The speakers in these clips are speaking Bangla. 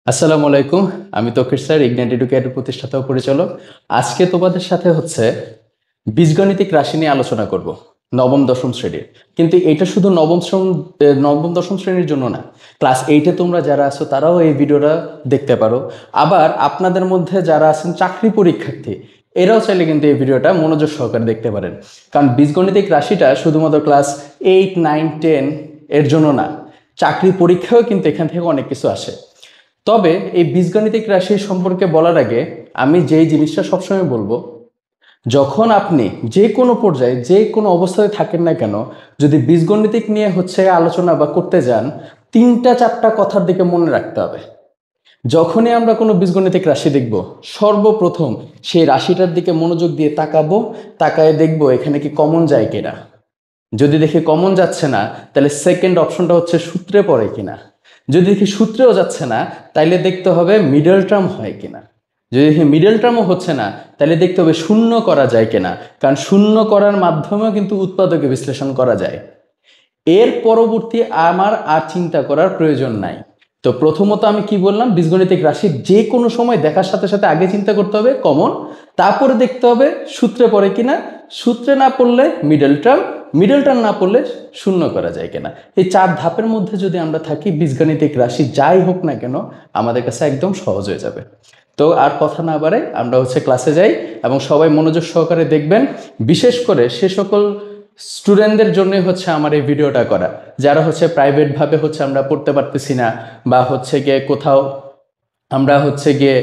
আসসালামু আলাইকুম। আমি তৌকির স্যার, ইগনাইট এডুকেটর প্রতিষ্ঠাতা ও পরিচালক। আজকে তোমাদের সাথে বীজগণিতিক রাশি নিয়ে আলোচনা করব, নবম দশম শ্রেণীর। কিন্তু এটা শুধু নবম দশম শ্রেণীর জন্য না, ক্লাস 8-এ তোমরা যারা আছো তারাও এই ভিডিওটা দেখতে পারো। আবার আপনাদের মধ্যে যারা আছেন চাকরি পরীক্ষার্থী, এরাও চাইলে কিন্তু এই ভিডিওটা মনোযোগ সহকারে দেখতে পারেন। কারণ বীজগণিতিক রাশিটা শুধুমাত্র ক্লাস 8, 9, 10 এর জন্য না, চাকরি পরীক্ষাও কিন্তু এখান থেকে অনেক কিছু আসে। তবে এই বীজগণিতিক রাশি সম্পর্কে বলার আগে আমি যেই জিনিসটা সবসময় বলবো, যখন আপনি যে কোনো পর্যায়ে যে কোনো অবস্থায় থাকেন না কেন, যদি বীজগণিতিক নিয়ে আলোচনা বা করতে যান, 3-4টা কথার দিকে মনে রাখতে হবে। যখনই আমরা কোনো বীজগণিতিক রাশি দেখব, সর্বপ্রথম সেই রাশিটার দিকে মনোযোগ দিয়ে তাকাবো, তাকায় দেখবো এখানে কি কমন যায় কিনা। যদি দেখি কমন যাচ্ছে না, তাহলে সেকেন্ড অপশনটা হচ্ছে সূত্রে পড়ে কিনা। যদি দেখি সূত্রেও যাচ্ছে না, তাইলে দেখতে হবে মিডল টার্ম হয় কিনা। যদি দেখি মিডল টার্মও হচ্ছে না, তাহলে দেখতে হবে শূন্য করা যায় কিনা। কারণ শূন্য করার মাধ্যমেও কিন্তু উৎপাদকে বিশ্লেষণ করা যায়। এর পরবর্তী আমার আর চিন্তা করার প্রয়োজন নাই। তো প্রথমত আমি কি বললাম, বীজগণিতিক রাশির যে কোনো সময় দেখার সাথে সাথে আগে চিন্তা করতে হবে কমন, তারপরে দেখতে হবে সূত্রে পড়ে কিনা। সূত্রে না পড়লে মিডল টার্ম, মিডল টার্ম না পড়লে শূন্য করা যায় কিনা। এই 4 ধাপের মধ্যে যদি আমরা থাকি, বীজগণিতিক রাশি যাই হোক না কেন আমাদের কাছে একদম সহজ হয়ে যাবে। তো আর কথা না বাড়াই, আমরা ক্লাসে যাই এবং সবাই মনোযোগ সহকারে দেখবেন। বিশেষ করে সে সকল স্টুডেন্টদের জন্য আমার এই ভিডিওটা করা, যারা প্রাইভেটভাবে আমরা পড়তে পারতেছি না, বা গিয়ে কোথাও আমরা গিয়ে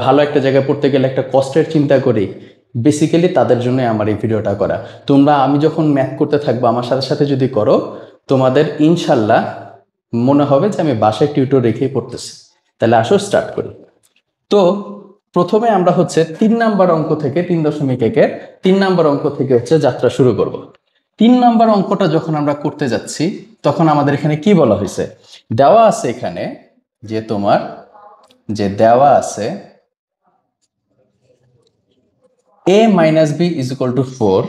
ভালো একটা জায়গায় পড়তে গেলে একটা কষ্টের চিন্তা করি। বেসিক্যালি তাদের জন্য আমার এই ভিডিওটা করা। আমি যখন ম্যাথ করতে থাকবো আমার সাথে সাথে যদি করো, তোমাদের ইনশাল্লাহ মনে হবে যে আমি বাসায় টিউটর রেখেই পড়তেছি। তাহলে আসো স্টার্ট করি। তো প্রথমে আমরা 3 নাম্বার অঙ্ক থেকে 3.1-এর 3 নাম্বার অঙ্ক থেকে যাত্রা শুরু করব। 3 নাম্বার অঙ্কটা যখন আমরা করতে যাচ্ছি, তখন আমাদের এখানে কি বলা হয়েছে, দেওয়া আছে এখানে দেওয়া আছে a minus B is equal to 4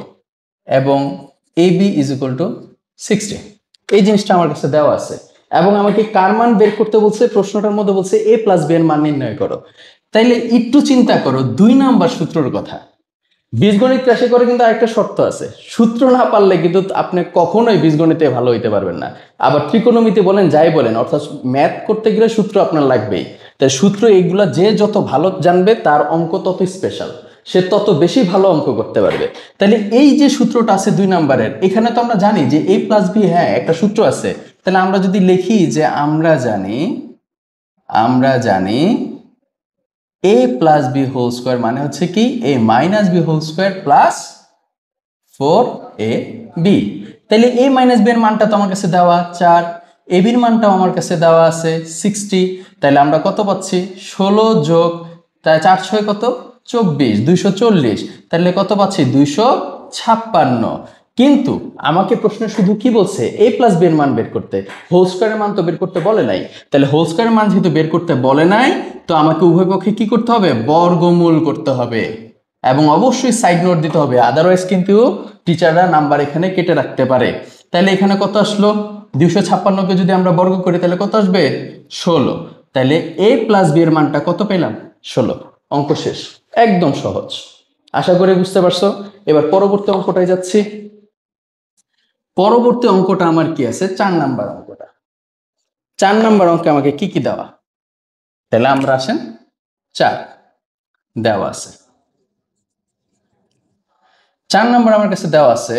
এবং A B is equal to 60। এই জিনিসটা আমার কাছে দেওয়া আছে এবং আমাকে কার মান বের করতে বলছে, প্রশ্নটার মধ্যে বলছে a প্লাস বি এর মান নির্ণয় করো। তাইলে একটু চিন্তা করো 2 নাম্বার সূত্রের কথা। বীজগণিত রাশি করে কিন্তু আরেকটা শর্ত আছে, সূত্র না পারলে কিন্তু আপনি কখনোই বীজগণিতে ভালো হইতে পারবেন না। আবার ত্রিকোণমিতি বলেন, যাই বলেন, অর্থাৎ ম্যাথ করতে গেলে সূত্র আপনার লাগবেই। তাই সূত্র এইগুলা যে যত ভালো জানবে তার অঙ্ক তত স্পেশাল, সে তত বেশি ভালো অঙ্ক করতে পারবে। তাহলে এই যে সূত্রটা আছে 2 নাম্বারের, এখানে তো আমরা জানি যে a প্লাস বি, হ্যাঁ একটা সূত্র আছে। তাহলে আমরা যদি লিখি যে আমরা জানি a plus B whole square মানে কি a minus B whole square plus 4ab। তাহলে a মাইনাস বি এর মানটা তো আমার কাছে দেওয়া 4, a বির মানটাও আমার কাছে দেওয়া আছে 60। তাহলে আমরা কত পাচ্ছি, 16 যোগ 4 6 কত 24, 240। তাহলে কত পাচ্ছি, 256। কিন্তু আমাকে প্রশ্ন শুধু কি বলছে, a প্লাস বি এর মান বের করতে, হোল স্কোয়ারের মান তো বের করতে বলে নাই। তাহলে হোল স্কোয়ারের মান যেহেতু বের করতে বলে নাই, তো আমাকে উভয় পক্ষে কি করতে হবে, বর্গমূল করতে হবে এবং অবশ্যই সাইড নোট দিতে হবে, আদারওয়াইজ কিন্তু টিচাররা নাম্বার এখানে কেটে রাখতে পারে। তাহলে এখানে কত আসলো, 256কে যদি আমরা বর্গ করি তাহলে কত আসবে, 16। তাহলে a প্লাস বি এর মানটা কত পেলাম, 16। অঙ্ক শেষ, একদম সহজ। আশা করি বুঝতে পারছো। এবার পরবর্তী অঙ্কটায় যাচ্ছি। পরবর্তী অঙ্কটা আমার কি আছে, 4 নাম্বার অঙ্কটা। 4 নাম্বার অঙ্কে আমাকে কি কি দেওয়া, তাহলে আমরা আসেন 4 দেওয়া আছে। 4 নাম্বার আমার কাছে দেওয়া আছে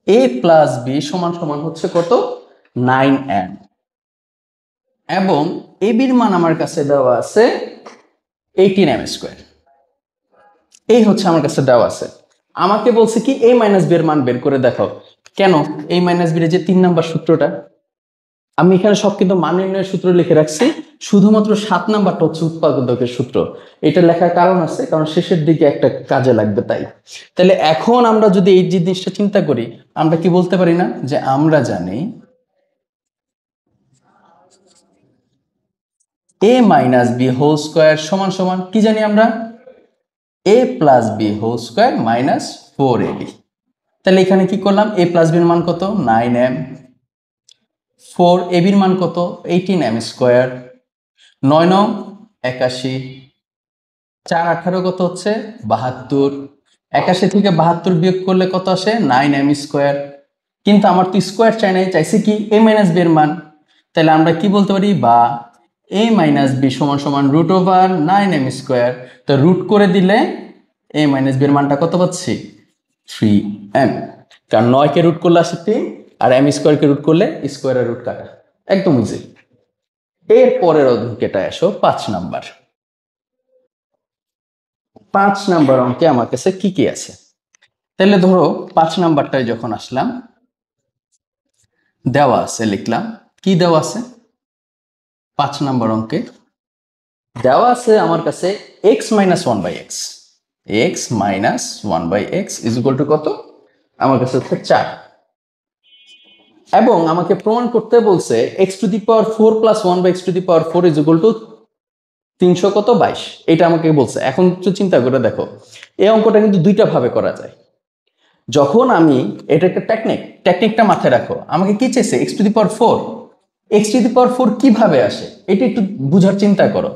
a প্লাস বি সমান সমান কত, 9m, এবং এ বির মান আমার কাছে দেওয়া আছে 18m স্কোয়ার। এই আমার কাছে দেওয়া আছে। আমাকে বলছে কি a মাইনাস বি এর মান বের করে দেখাও। কেন, a মাইনাস বি এর যে 3 নাম্বার সূত্রটা, আমি এখানে সব কিন্তু মান নির্ণয়ের সূত্র লিখে রাখছি, শুধুমাত্র 7 নাম্বারটা উৎপাদকের সূত্র। এটা লেখার কারণ আছে, কারণ শেষের দিকে একটা কাজে লাগবে তাই। তাহলে এখন আমরা যদি এই জিনিসটা চিন্তা করি, আমরা কি বলতে পারি না যে আমরা জানি a minus B whole square সমান সমান কি জানি আমরা, a plus B whole square minus 4ab। তাহলে এখানে কি করলাম, a প্লাস বির মান কত, 9m, 4 এবির মান কত 18m স্কোয়ার, 9 9 81, 4 18 কত হচ্ছে 72, 81 থেকে 72 বিয়োগ করলে কত আসে 9m স্কোয়ার। কিন্তু আমার তো স্কোয়ার চাই নাই, চাইছে কি a মাইনাস b এর মান। তাহলে আমরা কি বলতে পারি, বা a মাইনাস b সমান সমান রুট ওভার 9m স্কোয়ার। তো রুট করে দিলে a মাইনাস b এর মানটা কত পাচ্ছি 3m, কারণ 9 কে রুট করলে আসে 3 আর m স্কোয়ার কে রুট করলে স্কোয়ারের রুট কাটা, একদম ইজি। এর পরের অঙ্কেটা আসো 5 নাম্বার। 5 নাম্বার অঙ্কে আমার কাছে কি কি আছে, তাহলে ধরো 5 নাম্বারটায় যখন আসলাম, দেওয়া আছে, লিখলাম কি দেওয়া আছে 5 নাম্বার অঙ্কে দেওয়া আছে আমার কাছে x minus 1/x, x minus 1/x is equal to কত, আমার কাছে হচ্ছে 4, এবং আমাকে প্রমাণ করতে বলছে x to the power 4 plus 1/x to the power 4 is equal two 300 কত 22, এটা আমাকে বলছে। এখন একটু চিন্তা করে দেখো, এই অঙ্কটা কিন্তু দুইটা ভাবে করা যায়। যখন আমি, এটা একটা টেকনিকটা মাথায় রাখো, আমাকে কি চেয়েছে x to the power 4, x to the power 4 কিভাবে আসে এটা একটু বুঝার চিন্তা করো।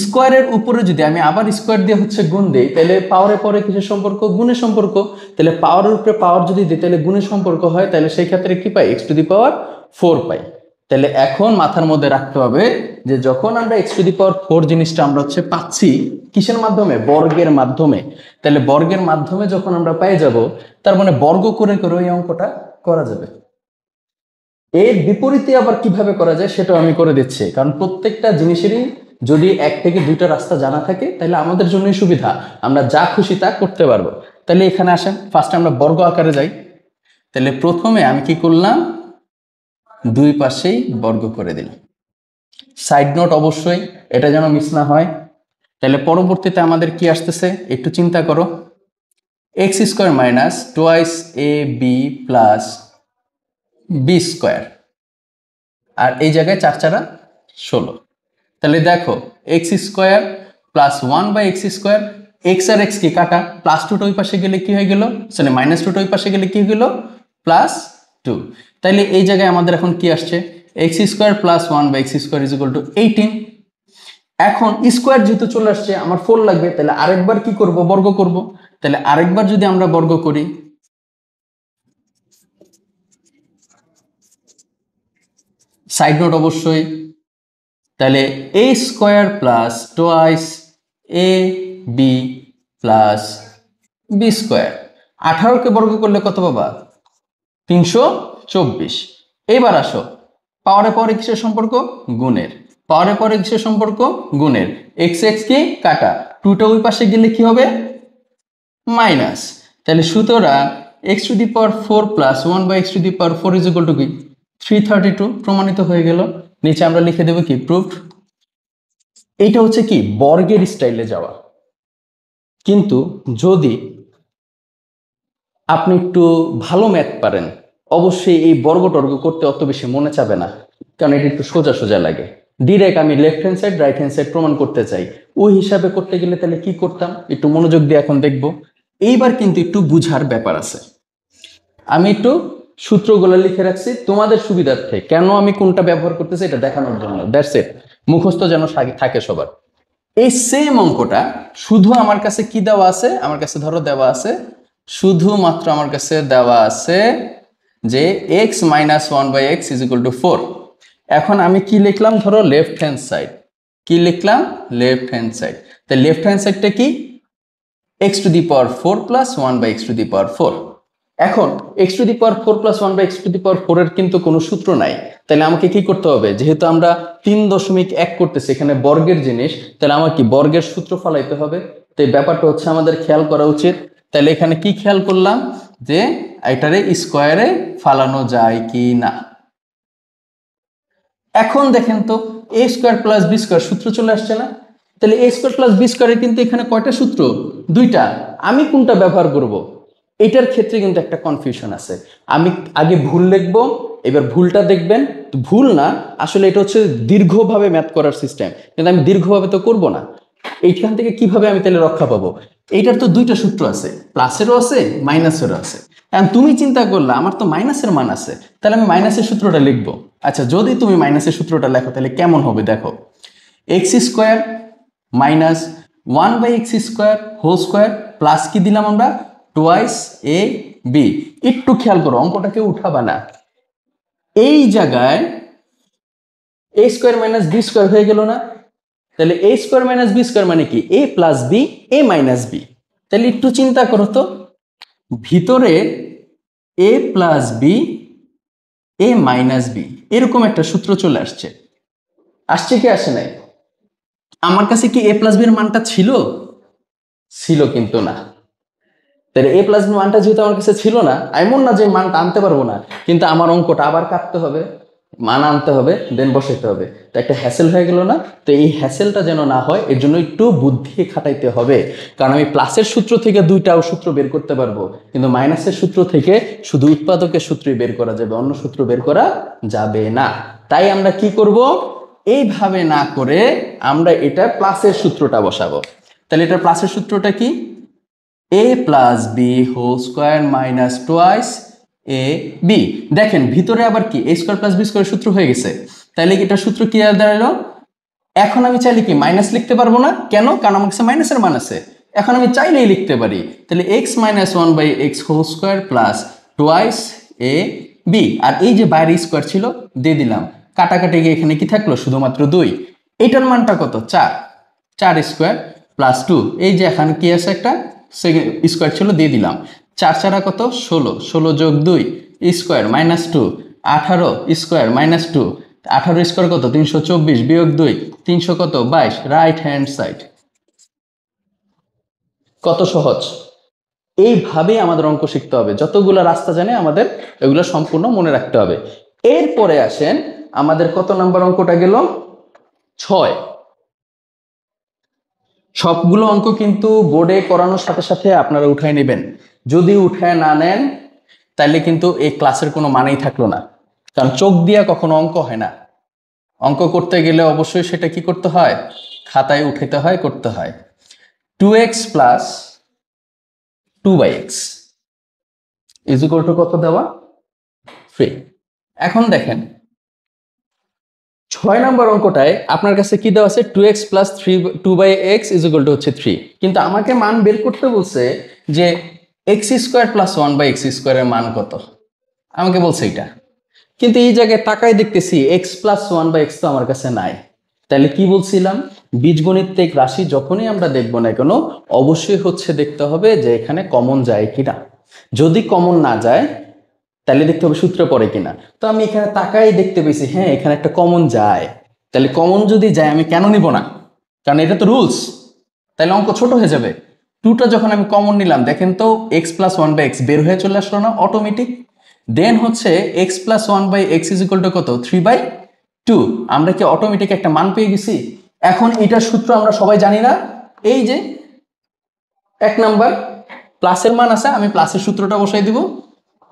স্কোয়ারের উপরে যদি আমি আবার স্কোয়ার দিয়ে হচ্ছে গুণ দিই, তাহলে পাওয়ারের পরে কিসের সম্পর্ক, গুণের সম্পর্ক। তাহলে পাওয়ারের উপরে পাওয়ার যদি দিই তাহলে গুণের সম্পর্ক হয়, তাহলে সেই ক্ষেত্রে কি পাই x টু দি পাওয়ার 4 পাই। তাহলে এখন মাথার মধ্যে রাখতে হবে যে যখন আমরা x টু দি পাওয়ার 4 জিনিসটা আমরা হচ্ছে পাচ্ছি কিসের মাধ্যমে, বর্গের মাধ্যমে। তাহলে বর্গের মাধ্যমে যখন আমরা পেয়ে যাব, তার মানে বর্গ করে করে এই অঙ্কটা করা যাবে। এর বিপরীতে আবার কিভাবে করা যায় সেটাও আমি করে দিচ্ছি, কারণ প্রত্যেকটা জিনিসেরই যদি 1 থেকে 2টা রাস্তা জানা থাকে তাহলে আমাদের জন্যই সুবিধা, আমরা যা খুশি তা করতে পারবো। তাহলে এখানে আসেন, ফার্স্টে আমরা বর্গ আকারে যাই। তাহলে প্রথমে আমি কি করলাম, দুই পাশেই বর্গ করে দিলাম। সাইড নোট অবশ্যই এটা যেন মিস না হয়। তাহলে পরবর্তীতে আমাদের কি আসতেছে একটু চিন্তা করো, x square minus twice A B plus B square, আর এই জায়গায় 4 4 16। তাহলে দেখো x square plus 1/x square, x আর এক্স কি কাটা, প্লাস 2টা ওই পাশে গেলে কি হয়ে গেল, সরি মাইনাস 2টা ওই পাশে গেলে কি হয়ে গেল প্লাস 2। তাহলে এই জায়গায় আমাদের এখন কি আসছে, x square plus 1/x square is equal two 18। এখন স্কোয়ার যেহেতু চলে আসছে আমার 4 লাগবে, তাহলে আরেকবার কি করব, বর্গ করব। তাহলে আরেকবার যদি আমরা বর্গ করি, সাইড নোট অবশ্যই, তাহলে এ square plus twice A B plus B square, 18কে বর্গ করলে কত পাবা 324। এবার আসো পাওয়ারে পাওয়ারে কিসের সম্পর্ক, গুণের, পাওয়ারে পাওয়ারে কিসের সম্পর্ক, গুণের। এক্স এক্স কি কাটা, 2টা ওই পাশে গেলে কি হবে মাইনাস। তাহলে সুতরাং x two the power 4 plus 1/x to the power 4 is equal two কি 332, প্রমাণিত হয়ে গেল। নিচে আমরা লিখে দেব কি প্রুফড। এইটা হচ্ছে কি বর্গের স্টাইলে যাওয়া। কিন্তু যদি আপনি একটু ভালো ম্যাথ পারেন, অবশ্যই এই বর্গ টর্গ করতে অত বেশি মনে চাবে না, কারণ এটা একটু সোজা সোজা লাগে। ডিরেক্ট আমি left hand side right hand side প্রমাণ করতে চাই, ওই হিসাবে করতে গেলে তাহলে কি করতাম একটু মনোযোগ দিয়ে এখন দেখবো। এইবার কিন্তু একটু বুঝার ব্যাপার আছে, আমি একটু সূত্রগুলো লিখে রাখছি তোমাদের সুবিধার্থে, কেন আমি কোনটা ব্যবহার করতেছি এটা দেখানোর জন্য। দ্যাটস ইট, মুখস্থ যেন থাকে সবার। এই সেম অঙ্কটা শুধু আমার কাছে কি দেওয়া আছে, আমার কাছে ধরো দেওয়া আছে শুধুমাত্র আমার কাছে দেওয়া আছে যে x minus 1/x is equal to 4। এখন আমি কি লিখলাম, ধরো লেফট হ্যান্ড সাইড, কি লিখলাম লেফট হ্যান্ড সাইড। তাই লেফট হ্যান্ড সাইডটা কি x to the power 4 plus 1/x to the power 4। এখন x to the power 4 plus 1/x to the power 4 এর কিন্তু কোনো সূত্র নাই। তাহলে আমাকে কি করতে হবে, যেহেতু আমরা 3.1 করতেছি এখানে বর্গের জিনিস, তাহলে আমার কি বর্গের সূত্র ফলাইতে হবে। তো এই ব্যাপারটা হচ্ছে আমাদের খেয়াল করা উচিত। তাহলে এখানে কি খেয়াল করলাম যে এটারে স্কোয়ারে ফালানো যায় কি না। এখন দেখেন তো এ স্কোয়ার প্লাস বি স্কোয়ার সূত্র চলে আসছে না। তাহলে এ স্কোয়ার প্লাস বি স্কোয়ারের কিন্তু এখানে কয়টা সূত্র, দুইটা। আমি কোনটা ব্যবহার করব, এটার ক্ষেত্রে কিন্তু একটা কনফিউশন আছে। আমি আগে ভুল লিখবো, এবার ভুলটা দেখবেন। ভুল না, আসলে এটা হচ্ছে দীর্ঘভাবে ম্যাথ করার সিস্টেম, কিন্তু আমি দীর্ঘভাবে তো করব না। এইখান থেকে কিভাবে আমি তাহলে রক্ষা পাবো, এইটার তো দুইটা সূত্র আছে, প্লাসেরও আছে মাইনাসেরও আছে। কারণ তুমি চিন্তা করলে আমার তো মাইনাসের মান আছে, তাহলে আমি মাইনাসের সূত্রটা লিখবো। আচ্ছা, যদি তুমি মাইনাসের সূত্রটা লেখো তাহলে কেমন হবে দেখো, x square minus 1/x² whole square plus কি দিলাম আমরা, টোয়াইস এ বি। একটু খেয়াল করো, অঙ্কটাকে উঠাবা না, এই জায়গায় এ স্কোয়ার মাইনাস বি স্কোয়ার হয়ে গেল না? তাহলে এ স্কোয়ার মাইনাস বি স্কোয়ার মানে কি, এ plus B A minus B. তাহলে একটু চিন্তা করো তো, ভিতরে এ plus B A minus B এরকম একটা সূত্র চলে আসছে, আসছে কি আসে নাই? আমার কাছে কি এ প্লাস বির মানটা ছিল? ছিল কিন্তু না। তাহলে এ প্লাস বি মানটা যেহেতু আমার কাছে ছিল না, এমন না যে মানটা আনতে পারবো না, কিন্তু আমার অঙ্কটা আবার কাটতে হবে, মান আনতে হবে, দেন বসাইতে হবে। তো একটা হ্যাসেল হয়ে গেল না? তো এই হ্যাসেলটা যেন না হয় এর জন্য একটু বুদ্ধি খাটাইতে হবে, কারণ আমি প্লাসের সূত্র থেকে দুইটাও সূত্র বের করতে পারবো, কিন্তু মাইনাসের সূত্র থেকে শুধু উৎপাদকের সূত্রই বের করা যাবে, অন্য সূত্র বের করা যাবে না। তাই আমরা কি করব, এইভাবে না করে আমরা এটা প্লাসের সূত্রটা বসাবো। তাহলে এটা প্লাসের সূত্রটা কি, a plus B whole square minus twice A B. দেখেন ভিতরে আবার কি, A square plus B square সূত্র হয়ে গেছে, তাহলে এটা সূত্র কি আর দাঁড়ালো? এখন আমি চাইলে কি মাইনাস লিখতে পারবো না? কেন? কারণ আমার কাছে মাইনাসের মান আছে। এখন আমি চাইলেই লিখতে পারি, তাহলে x minus 1/x whole square plus twice এ বি। আর এই যে বাইরে স্কোয়ার ছিল দিয়ে দিলাম, কাটাকাটি গিয়ে এখানে কি থাকলো, শুধুমাত্র 2। এইটার মানটা কত, 4, 4 স্কোয়ার প্লাস 2, এই যে এখানে কি আছে একটা স্কোয়ার ছিল দিয়ে দিলাম, 4 4 কত, 16, 16 যোগ 2 square minus 2, 18 square minus 2, 18 square কত, 324 বিয়োগ 2 300 কত, 22, রাইট হ্যান্ড সাইড। কত সহজ! এইভাবেই আমাদের অঙ্ক শিখতে হবে, যতগুলো রাস্তা জানে আমাদের এগুলো সম্পূর্ণ মনে রাখতে হবে। এরপরে আসেন আমাদের কত নাম্বার অঙ্কটা গেল, 6। সবগুলো অঙ্ক কিন্তু বোর্ডে করানোর সাথে সাথে আপনারা উঠায় নেবেন, যদি উঠায় না নেন তাহলে কিন্তু এই ক্লাসের কোনো মানেই থাকলো না, কারণ চোখ দিয়া কখনো অঙ্ক হয় না। অঙ্ক করতে গেলে অবশ্যই সেটা কি করতে হয়, খাতায় উঠাইতে হয়, করতে হয়। 2x plus 2/x is equal to কত দেওয়া, 3। এখন দেখেন 6 নম্বর অঙ্কটায় আপনার কাছে কি দেওয়া আছে, 2x plus 2/x is equal two হচ্ছে 3, কিন্তু আমাকে মান বের করতে বলছে যে এক্স স্কোয়ার প্লাস 1/x² এর মান কত, আমাকে বলছে এটা। কিন্তু এই জায়গায় তাকায় দেখতেছি x প্লাস 1/x তো আমার কাছে নাই। তাহলে কি বলছিলাম, বীজগণিতিক রাশি যখনই আমরা দেখবো না কেন অবশ্যই হচ্ছে দেখতে হবে যে এখানে কমন যায় কিনা, যদি কমন না যায় তাহলে দেখতে হবে সূত্র পড়ে কিনা। তো আমি এখানে তাকাই দেখতে পেয়েছি হ্যাঁ এখানে একটা কমন যায়, তাহলে কমন যদি যায় আমি কেন নিব না, কারণ এটা তো রুলস, তাহলে অঙ্ক ছোট হয়ে যাবে। 2টা যখন আমি কমন নিলাম দেখেন তো x প্লাস 1/x বের হয়ে চলে আসলো না অটোমেটিক। দেন হচ্ছে x plus 1/x is equal to কত, 3/2। আমরা কি অটোমেটিক একটা মান পেয়ে গেছি? এখন এটার সূত্র আমরা সবাই জানি না, এই যে 1 নাম্বার প্লাসের মান আছে, আমি প্লাসের সূত্রটা বসাই দিব,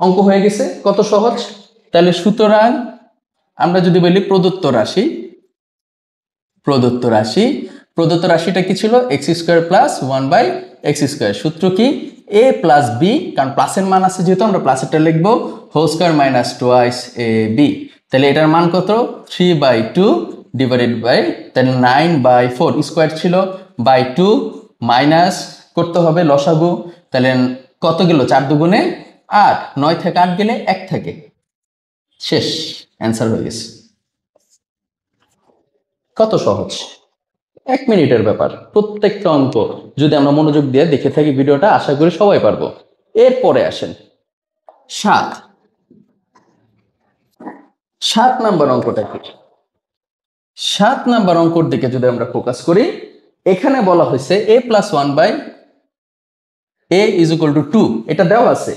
অঙ্ক হয়ে গেছে, কত সহজ। তাহলে সুতরাং আমরা যদি বলি প্রদত্ত রাশি, প্রদত্ত রাশিটা কি ছিল, x² প্লাস 1/x²। সূত্র কি, a প্লাস বি, কারণ প্লাসের মান আছে যেহেতু আমরা প্লাসেরটা লিখবো, হোল স্কোয়ার মাইনাস টোয়াইস এ বি। তাহলে এটার মান কত, 3/2 ডিভাইডেড বাই, তাহলে 9/4 স্কোয়ার ছিল বাই 2 মাইনাস করতে হবে লসাগু, তাহলে কত গেল, 4 দুগুণে 8, 9 থেকে 8 গেলে 1 থাকে, শেষ, অ্যান্সার হয়ে গেছে। কত সহজ, 1 মিনিটের ব্যাপার। প্রত্যেকটা অঙ্ক যদি আমরা মনোযোগ দিয়ে দেখে থাকি ভিডিওটা, আশা করি সবাই পারবো। এরপরে আসেন 7 নাম্বার অঙ্কটা কি, 7 নাম্বার অঙ্কর দিকে যদি আমরা ফোকাস করি, এখানে বলা হয়েছে a plus 1/a is equal to 2, এটা দেওয়া আছে।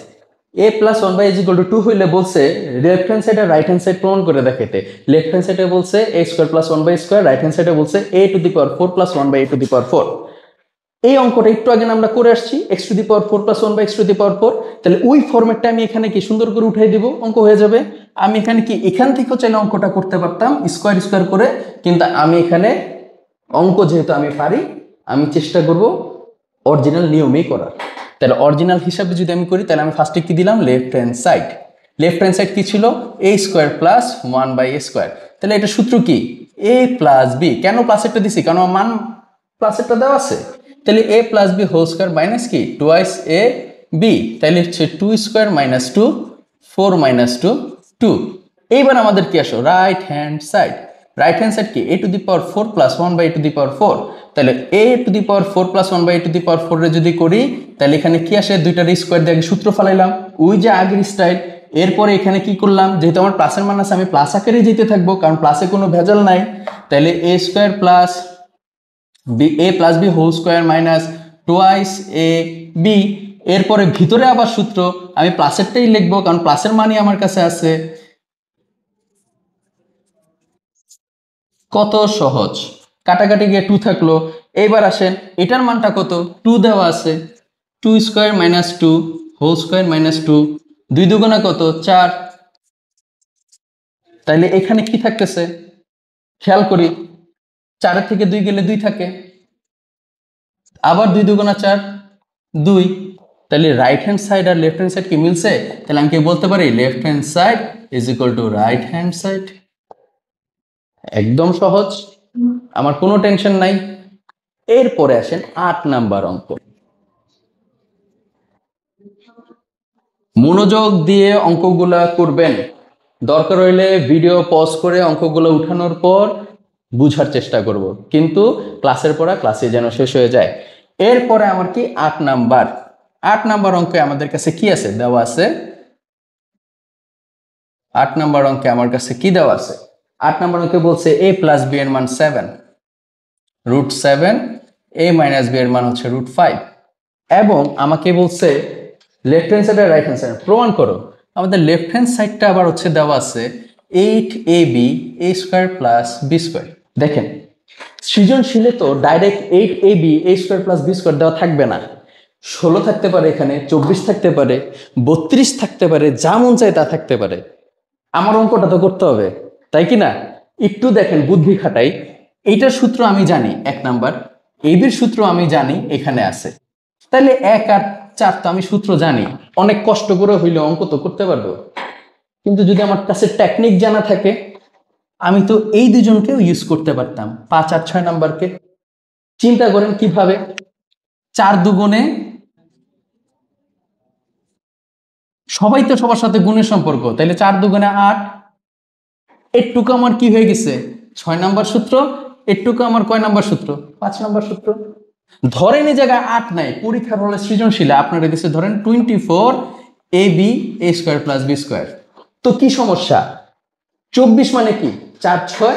a plus 1/a is equal to 2 হইলে বলছে লেফট হ্যান্ড সাইড আর রাইট হ্যান্ড সাইড প্রমাণ করে দেখাইতে। লেফট হ্যান্ড সাইডে বলছে a square plus 1/2, right hand সাইডে বলছে a to the power 4 plus 1/a⁴। এই অঙ্কটা একটু আগে আমরা করে আসছি, x to the power 4 plus 1/x to the power 4। তাহলে ওই ফরম্যাটটা আমি এখানে কি সুন্দর করে উঠাই দিব, অঙ্ক হয়ে যাবে। আমি এখানে কি এখান থেকেও চাইলে অঙ্কটা করতে পারতাম স্কোয়ার স্কোয়ার করে, কিন্তু আমি এখানে অঙ্ক যেহেতু আমি পারি, আমি চেষ্টা করব অরিজিনাল নিয়মেই করার। তাহলে অরিজিনাল হিসাবে যদি আমি করি, তাহলে আমি ফার্স্টে কি দিলাম, left hand side. Left hand side কি ছিল এ স্কোয়ার প্লাস 1/a²। তাহলে এটা সূত্র কি a প্লাস বি, কেন প্লাসেরটা দিছি কারণ আমার মান প্লাসেরটা দেওয়া আছে। তাহলে a plus B whole square minus কি টুয়াইস এ বি, তাহলে হচ্ছে 2 স্কোয়ার মাইনাস 2 4 মাইনাস 2 2। এইবার আমাদের কি আসো right hand side, right hand side কি a to the power 4 plus 1/a to the power 4। তাহলে a to the power 4 plus 1/a to the power 4 এর যদি করি তাহলে এখানে কি আসে দুইটার স্কোয়ার দিয়ে সূত্র ফেলাইলাম ওই যে আগের স্টাইল। এরপরে এখানে কি করলাম যেহেতু আমার প্লাসের মান আছে আমি প্লাস আকারে যেতে থাকবো কারণ প্লাসে কোনো ভেজাল নাই। তাহলে a square plus B a plus B whole square minus twice A B. এরপরে ভিতরে আবার সূত্র আমি প্লাসেরটাই লিখবো কারণ প্লাসের মানই আমার কাছে আছে। কত সহজ, কাটাকাটি গিয়ে 2 থাকলো। এইবার আসেন এটার মানটা কত 2 দেওয়া আছে, 2 square minus 2 whole square minus 2, 2 দুগুণা কত 4। তাইলে এখানে কি থাকতেছে খেয়াল করি 4 থেকে 2 গেলে 2 থাকে, আবার 2 দুগুণা 4 2। তাহলে রাইট হ্যান্ড সাইড আর লেফট হ্যান্ড সাইড কি মিলছে, তাহলে আমি কি বলতে পারি left hand side is equal two right hand side. একদম সহজ, আমার কোনো টেনশন নাই। এরপরে আসেন 8 নাম্বার অঙ্ক। মনোযোগ দিয়ে অঙ্কগুলা করবেন, দরকার হইলে ভিডিও পজ করে অঙ্কগুলো উঠানোর পর বুঝার চেষ্টা করব, কিন্তু ক্লাসের পড়া ক্লাসে যেন শেষ হয়ে যায়। এরপরে আমার কি 8 নাম্বার, 8 নাম্বার অঙ্কে আমাদের কাছে কি আছে দেওয়া আছে, 8 নাম্বার অঙ্কে আমার কাছে কি দেওয়া আছে, 8 নাম্বার অঙ্কে বলছে a প্লাস বি এর মান 7 √7, a মাইনাস বি এর মান হচ্ছে √5 এবং আমাকে বলছে লেফট হ্যান্ড সাইড আর রাইট হ্যান্ড সাইড প্রমাণ করো। আমাদের লেফট হ্যান্ড সাইডটা আবার হচ্ছে দেওয়া আছে 8ab a² প্লাস b²। দেখেন সৃজনশীলে তো direct 8ab a² plus b² দেওয়া থাকবে না, 16 থাকতে পারে, এখানে 24 থাকতে পারে, 32 থাকতে পারে, যা মন চায় তা থাকতে পারে। আমার অঙ্কটা তো করতে হবে তাই কি না, একটু দেখেন বুদ্ধি খাটাই। এইটার সূত্র আমি জানি 1 নাম্বার, এবির সূত্র আমি জানি এখানে আছে, তাহলে 1 আর 4 তো আমি সূত্র জানি, অনেক কষ্ট করে হইলে অঙ্ক তো করতে পারবো। কিন্তু যদি আমার কাছে টেকনিক জানা থাকে আমি তো এই দুজনকেও ইউজ করতে পারতাম, 5 আর 6 নাম্বারকে। চিন্তা করেন কিভাবে, 4 দুগুণে সবাই তো সবার সাথে গুণের সম্পর্ক, তাহলে 4 দুগুণে 8, এটুকু আমার কি হয়ে গেছে 6 নাম্বার সূত্র, এটুকু আমার কয় নাম্বার সূত্র 5 নাম্বার সূত্র। ধরেন এই জায়গায় 8 নাই, পরীক্ষার হলে সৃজনশীলে আপনারা দিচ্ছে ধরেন 24ab a² প্লাস b²। তো কি সমস্যা, 24 মানে কি 4 6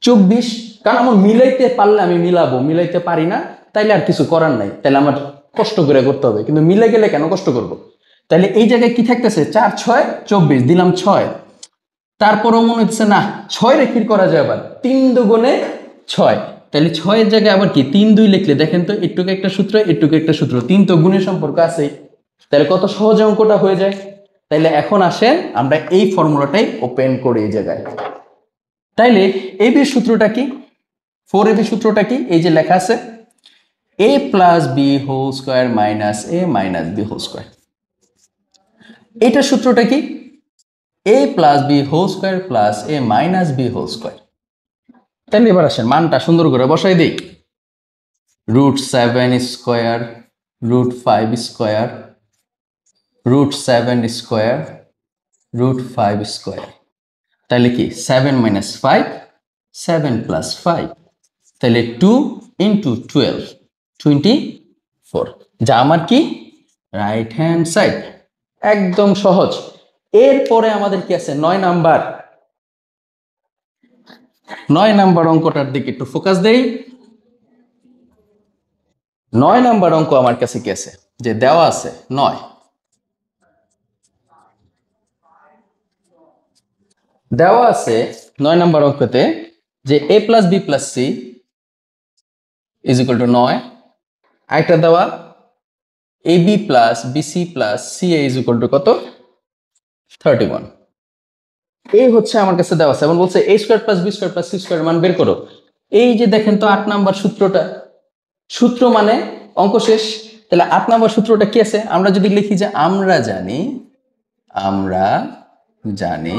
24, কারণ আমার মিলাইতে পারলে আমি মিলাবো, মিলাইতে পারি না তাইলে আর কিছু করার নাই, তাইলে আমার কষ্ট করে করতে হবে, কিন্তু মিলে গেলে কেন কষ্ট করব। তাইলে এই জায়গায় কি থাকতেছে 4 6 24 দিলাম 6, তারপরও মনে হচ্ছে না 6 রেখে করা যায়, আবার 3 দুগুণে 6, তাহলে 6 এর জায়গায় আবার কি 3 2 লিখলে দেখেন তো একটুকু একটা সূত্র একটুকু একটা সূত্র, 3 তো গুণের সম্পর্ক আছে, তাহলে কত সহজে অঙ্কটা হয়ে যায়। তাইলে এখন আসেন আমরা এই ফর্মুলাটাই ওপেন করি এই জায়গায়। তাইলে এবির সূত্রটা কি, 4ab সূত্রটা কি, এই যে লেখা আছে a plus B whole square minus a minus B whole square. এটার সূত্রটা কি a plus B whole square plus a minus B whole square. তাহলে এবার আসেন মানটা সুন্দর করে বসাই দিই, √7 স্কোয়ার √5 স্কোয়ার √7 স্কোয়ার √5 স্কোয়ার। তাহলে কি 7 মাইনাস 5 7 প্লাস 5, তাহলে 2 ইন্টু 12 24, যা আমার কি রাইট হ্যান্ড সাইড। একদম সহজ। এরপরে আমাদের কি আছে 9 নাম্বার, 9 নাম্বার অঙ্কটার দিকে একটু ফোকাস দেই। 9 নাম্বার অঙ্ক আমার কাছে কি আছে, যে দেওয়া আছে 9, দেওয়া আছে 9 নাম্বার অঙ্কতে যে a plus B plus C is equal to 9, আরেকটা দেওয়া ab plus BC plus C is equal to কত 31। এই হচ্ছে আমার কাছে দেওয়া আছে, এবং বলছে a² plus b² plus c² মান বের করো। এই যে দেখেন তো 8 নাম্বার সূত্রটা, সূত্র মানে অঙ্ক শেষ। তাহলে 8 নাম্বার সূত্রটা কি আছে, আমরা যদি লিখি যে আমরা জানি আমরা জানি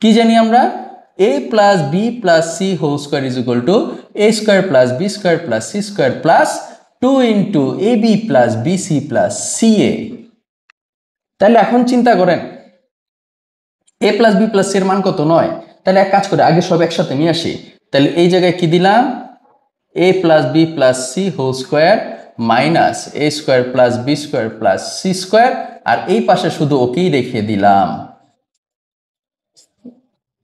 কি জানি আমরা a plus B plus C whole square is equal to a square plus B square plus C square plus 2 into A B plus b c plus C a. তাহলে এখন চিন্তা করেন a plus B plus c এর মান কত? 9। তাহলে এক কাজ করে আগে সব একসাথে নিয়ে আসি। তাহলে এই জায়গায় কি দিলাম? a plus B plus C whole square minus a square plus B square plus C square, আর এই পাশে শুধু ওকেই রেখে দিলাম।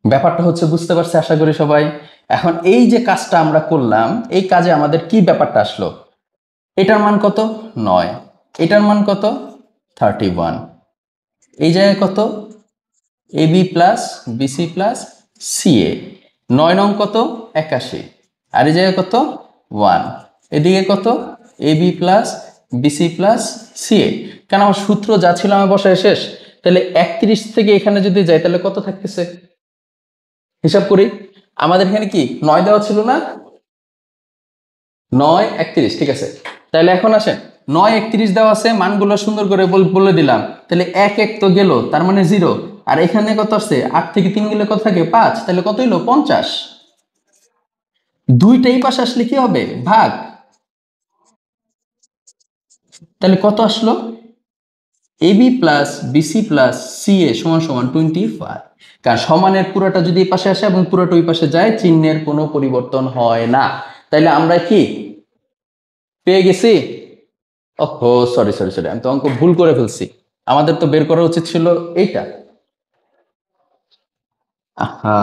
ব্যাপারটা হচ্ছে বুঝতে পারছি আশা করি সবাই। এখন এই যে কাজটা আমরা করলাম, এই কাজে আমাদের কি ব্যাপারটা আসলো? এটার মান কত? 9। এটার মান কত? 31। এই জায়গায় কত? A B plus BC plus C a. 9 নং কত? 81। আর এই জায়গায় কত? 1। এদিকে কত? A B plus BC plus C a. কেন আমার সূত্র যা ছিল আমার বসায় শেষ। তাহলে 31 থেকে এখানে যদি যাই তাহলে কত থাকতেছে? হিসাব করি। আমাদের এখানে কি 9 দেওয়া ছিল না? 9 31, ঠিক আছে। তাহলে এখন আসেন, 9 31 দেওয়া আছে, মানগুলো সুন্দর করে বলে দিলাম। তাহলে 1 1 তো গেল, তার মানে 0। আর এখানে কত আসছে? 8 থেকে 3 গেলে কত থাকে? 5। তাহলে কত হইলো? 50। দুইটাই পাশে আসলে কি হবে? ভাগ। তাহলে কত আসলো? A b plus BC plus C এ সমান সমান 25। কারণ সমানের পুরোটা যদি এই পাশে আসে এবং পুরোটা ওই পাশে যায়, চিহ্নের কোনো পরিবর্তন হয় না। তাইলে আমরা কি পেয়ে গেছি? ওহো, সরি সরি সরি, আমি তো অঙ্ক ভুল করে ফেলছি। আমাদের তো বের করা উচিত ছিল এইটা। আহা,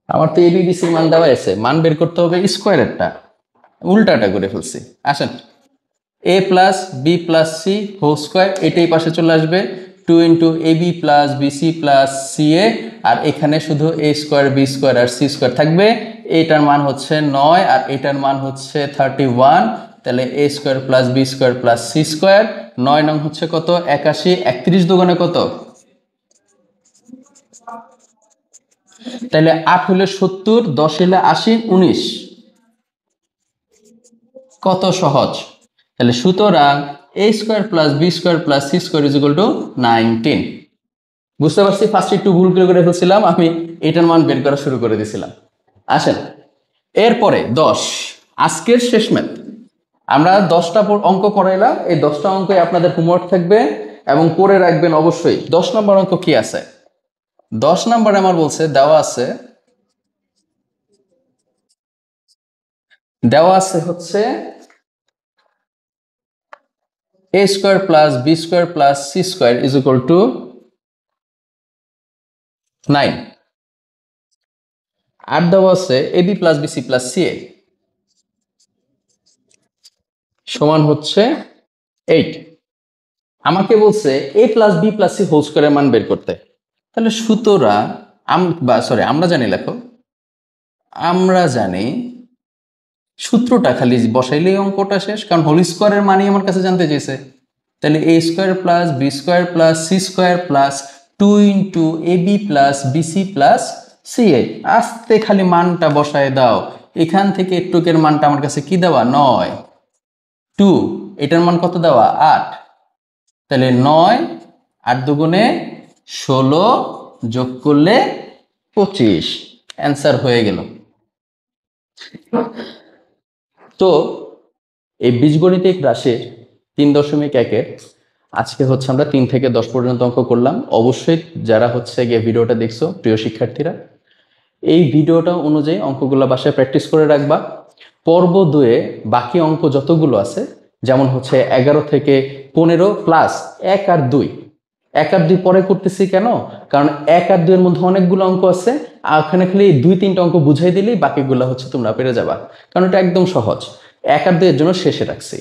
আমার তো এবিবিসির মান দেওয়া আছে, মান বের করতে হবে স্কোয়ারেরটা, উল্টাটা করে ফেলছি। আসেন, a plus B plus C whole square, এটাই পাশে চলে আসবে। 2 into A B plus BC plus C a, আর এখানে শুধু এ স্কোয়ার বি স্কোয়ার আর সি স্কোয়ার থাকবে। এটার মান হচ্ছে 9 আর এটার মান হচ্ছে 31। তাহলে এ square plus B square plus C square. 9 নং হচ্ছে কত? 81। 31 দুগুণে কত? তাহলে 8 হলে 70, 10 হলে 80, 19। কত সহজ! তাহলে সুতরাং a square plus B square plus C square is equal to 19। বুঝতে পারছি ফার্স্ট একটু ভুল করে ফেলছিলাম, আমি এটার মান বের করা শুরু করে দিয়েছিলাম। আসেন, এরপরে 10, আজকের শেষ ম্যাথ। আমরা 10টা অঙ্ক করাইলাম, এই 10টা অঙ্কই আপনাদের হোমওয়ার্ক থাকবে এবং করে রাখবেন অবশ্যই। 10 নম্বর অঙ্ক কি আছে? 10 নম্বরে আমার বলছে দেওয়া আছে হচ্ছে A square plus B square plus C square is equal to 9। আর দেওয়া আছে A B plus BC plus C এ সমান হচ্ছে 8। আমাকে বলছে A plus B plus C whole স্কোয়ারের মান বের করতে। তাহলে সুতরাং আমরা জানি, লেখো, আমরা জানি সূত্রটা খালি বসাইলেই অঙ্কটা শেষ, কারণ হোল স্কোয়ারের মানই আমার কাছে জানতে চেয়েছে। তাহলে এ square plus B square plus C square plus 2 into A B plus BC plus C A. আস্তে খালি মানটা বসায় দাও। এখান থেকে একটুকের মানটা আমার কাছে কি দেওয়া? 9। 2, এটার মান কত দেওয়া? 8। তাহলে 9, 8 দুগুণে 16, যোগ করলে 25। অ্যান্সার হয়ে গেল। তো এই বীজগণিতিক রাশির 3.1 আজকে হচ্ছে আমরা 3 থেকে 10 পর্যন্ত অঙ্ক করলাম। অবশ্যই যারা হচ্ছে গিয়ে ভিডিওটা দেখছো, প্রিয় শিক্ষার্থীরা, এই ভিডিওটা অনুযায়ী অঙ্কগুলো বাসায় প্র্যাকটিস করে রাখবা। পর্ব 2-এ বাকি অঙ্ক যতগুলো আছে, যেমন হচ্ছে 11 থেকে 15 প্লাস 1 আর 2। 1 আর 2 পরে করতেছি কেন? কারণ 1 আর 2 এর মধ্যে অনেকগুলো অঙ্ক আছে, আর ওখানে খালি 2-3টা অঙ্ক বুঝাই দিলেই বাকিগুলো হচ্ছে তোমরা পেরে যাবা, কারণ এটা একদম সহজ। 1 আর 2 এর জন্য শেষে রাখছি।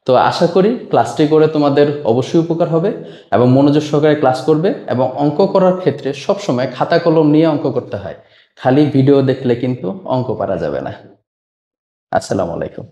তো আশা করি ক্লাসটি করে তোমাদের অবশ্যই উপকার হবে এবং মনোযোগ সহকারে ক্লাস করবে। এবং অঙ্ক করার ক্ষেত্রে সবসময় খাতা কলম নিয়ে অঙ্ক করতে হয়, খালি ভিডিও দেখলে কিন্তু অঙ্ক পারা যাবে না। আসসালামু আলাইকুম।